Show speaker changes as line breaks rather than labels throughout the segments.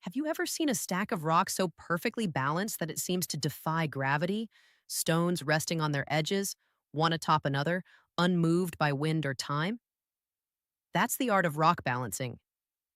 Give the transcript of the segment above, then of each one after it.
Have you ever seen a stack of rocks so perfectly balanced that it seems to defy gravity? Stones resting on their edges, one atop another, unmoved by wind or time? That's the art of rock balancing,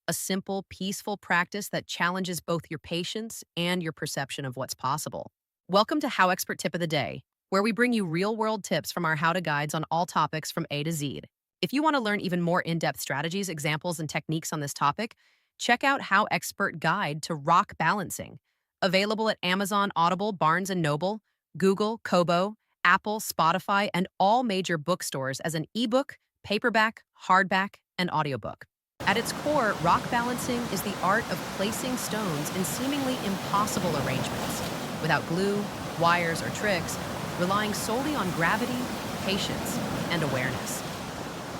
a simple, peaceful practice that challenges both your patience and your perception of what's possible. Welcome to HowExpert Tip of the Day, where we bring you real-world tips from our how-to guides on all topics from A to Z. If you want to learn even more in-depth strategies, examples, and techniques on this topic, check out HowExpert Guide to Rock Balancing, available at Amazon, Audible, Barnes& Noble, Google, Kobo, Apple, Spotify, and all major bookstores as an ebook, paperback, hardback, and audiobook. At its core, rock balancing is the art of placing stones in seemingly impossible arrangements, without glue, wires, or tricks, relying solely on gravity, patience, and awareness.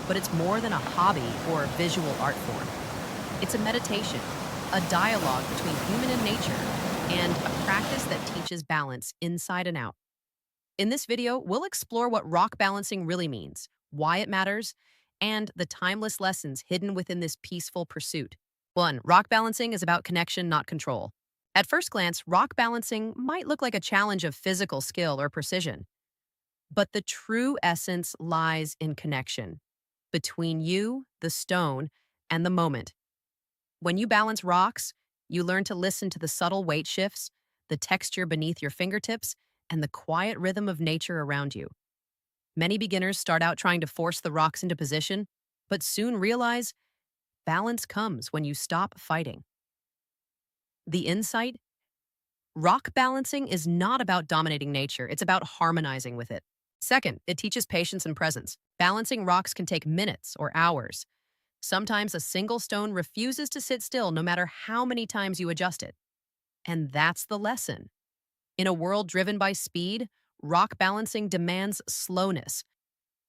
But it's more than a hobby or a visual art form. It's a meditation, a dialogue between human and nature, and a practice that teaches balance inside and out. In this video, we'll explore what rock balancing really means, why it matters, and the timeless lessons hidden within this peaceful pursuit. 1. Rock balancing is about connection, not control. At first glance, rock balancing might look like a challenge of physical skill or precision. But the true essence lies in connection between you, the stone, and the moment. When you balance rocks, you learn to listen to the subtle weight shifts, the texture beneath your fingertips, and the quiet rhythm of nature around you. Many beginners start out trying to force the rocks into position, but soon realize balance comes when you stop fighting. The insight? Rock balancing is not about dominating nature, it's about harmonizing with it. Second, it teaches patience and presence. Balancing rocks can take minutes or hours. Sometimes a single stone refuses to sit still no matter how many times you adjust it. And that's the lesson. In a world driven by speed, rock balancing demands slowness.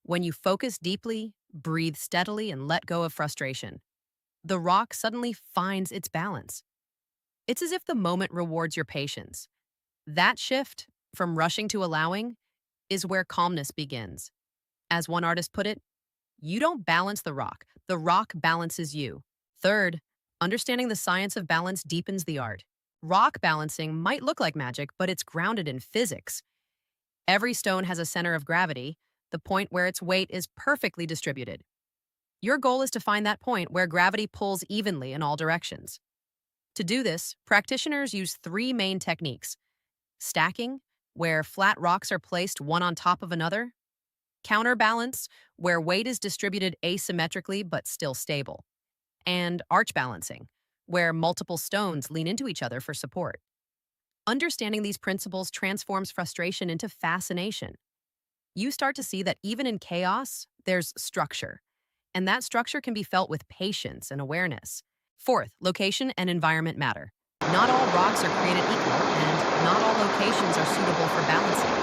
When you focus deeply, breathe steadily, and let go of frustration, the rock suddenly finds its balance. It's as if the moment rewards your patience. That shift, from rushing to allowing, is where calmness begins. As one artist put it, you don't balance the rock balances you. Third, understanding the science of balance deepens the art. Rock balancing might look like magic, but it's grounded in physics. Every stone has a center of gravity, the point where its weight is perfectly distributed. Your goal is to find that point where gravity pulls evenly in all directions. To do this, practitioners use three main techniques: stacking, where flat rocks are placed one on top of another; counterbalance, where weight is distributed asymmetrically but still stable; and arch balancing, where multiple stones lean into each other for support. Understanding these principles transforms frustration into fascination. You start to see that even in chaos, there's structure, and that structure can be felt with patience and awareness. Fourth, location and environment matter. Not all rocks are created equal, and not all locations are suitable for balancing.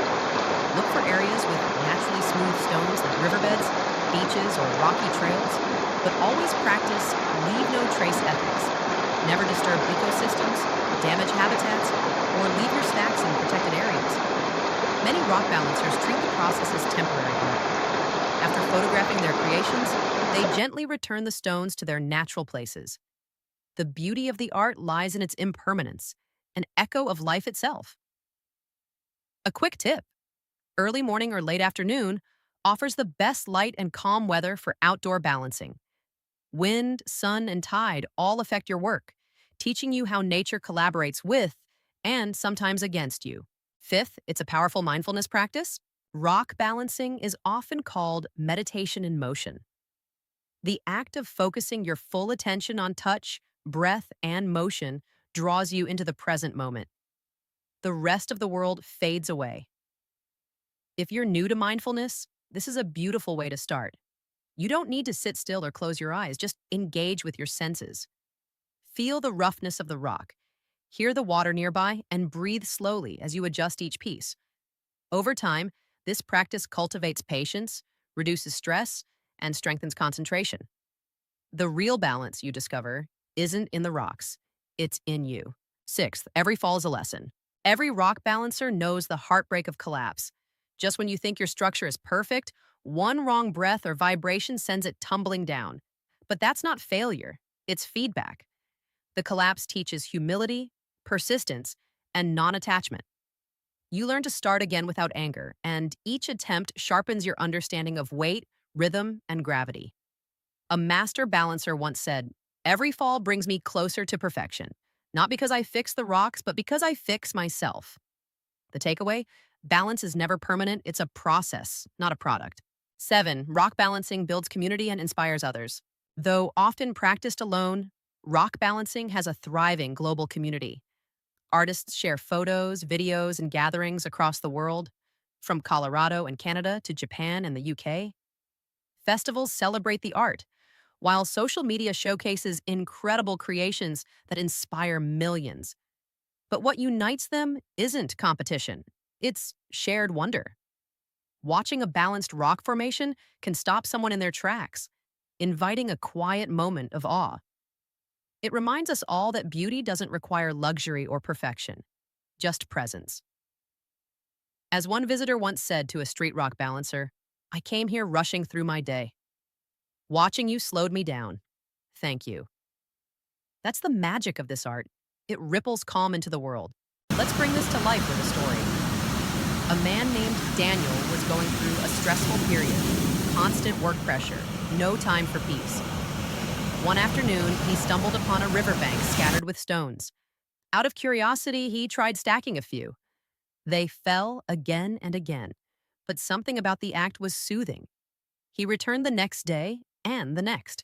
Look for areas with naturally smooth stones like riverbeds, beaches, or rocky trails, but always practice leave no trace ethics. Never disturb ecosystems, damage habitats, or leave your stacks in protected areas. Many rock balancers treat the process as temporary art. After photographing their creations, they gently return the stones to their natural places. The beauty of the art lies in its impermanence, an echo of life itself. A quick tip: early morning or late afternoon offers the best light and calm weather for outdoor balancing. Wind, sun, and tide all affect your work, teaching you how nature collaborates with and sometimes against you. Fifth, it's a powerful mindfulness practice. Rock balancing is often called meditation in motion. The act of focusing your full attention on touch, breath, and motion draws you into the present moment. The rest of the world fades away. If you're new to mindfulness, this is a beautiful way to start. You don't need to sit still or close your eyes, just engage with your senses. Feel the roughness of the rock, hear the water nearby, and breathe slowly as you adjust each piece. Over time, this practice cultivates patience, reduces stress, and strengthens concentration. The real balance you discover isn't in the rocks, it's in you. Sixth, every fall is a lesson. Every rock balancer knows the heartbreak of collapse. Just when you think your structure is perfect, one wrong breath or vibration sends it tumbling down. But that's not failure, it's feedback. The collapse teaches humility, persistence, and non-attachment. You learn to start again without anger, and each attempt sharpens your understanding of weight, rhythm, and gravity. A master balancer once said, "Every fall brings me closer to perfection, not because I fix the rocks, but because I fix myself." The takeaway? Balance is never permanent, it's a process, not a product. 7. Rock balancing builds community and inspires others. Though often practiced alone, rock balancing has a thriving global community. Artists share photos, videos, and gatherings across the world, from Colorado and Canada to Japan and the UK. Festivals celebrate the art, while social media showcases incredible creations that inspire millions. But what unites them isn't competition, it's shared wonder. Watching a balanced rock formation can stop someone in their tracks, inviting a quiet moment of awe. It reminds us all that beauty doesn't require luxury or perfection, just presence. As one visitor once said to a street rock balancer, "I came here rushing through my day. Watching you slowed me down. Thank you." That's the magic of this art. It ripples calm into the world. Let's bring this to life with a story. A man named Daniel was going through a stressful period, constant work pressure, no time for peace. One afternoon, he stumbled upon a riverbank scattered with stones. Out of curiosity, he tried stacking a few. They fell again and again, but something about the act was soothing. He returned the next day and the next.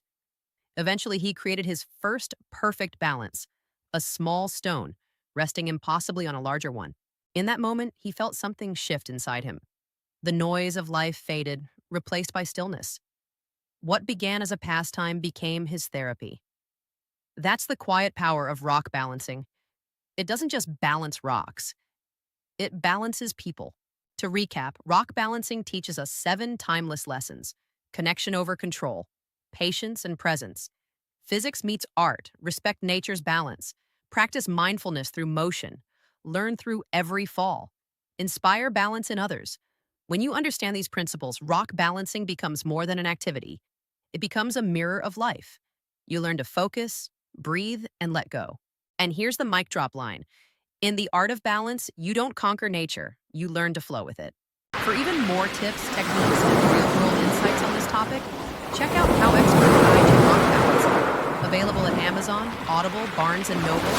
Eventually, he created his first perfect balance, a small stone, resting impossibly on a larger one. In that moment, he felt something shift inside him. The noise of life faded, replaced by stillness. What began as a pastime became his therapy. That's the quiet power of rock balancing. It doesn't just balance rocks, it balances people. To recap, rock balancing teaches us 7 timeless lessons: connection over control, patience and presence, physics meets art, respect nature's balance, practice mindfulness through motion, learn through every fall, inspire balance in others. When you understand these principles, rock balancing becomes more than an activity. It becomes a mirror of life. You learn to focus, breathe, and let go. And here's the mic drop line. In the art of balance, you don't conquer nature, you learn to flow with it. For even more tips, techniques, and real-world insights on this topic, check out HowExpert Guide to Rock Balancing. Available at Amazon, Audible, Barnes& Noble,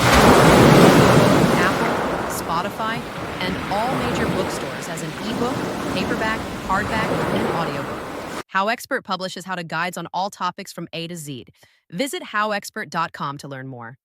Apple, Spotify, and all major bookstores as an ebook, paperback, hardback, and audiobook. HowExpert publishes how-to guides on all topics from A to Z. Visit howexpert.com to learn more.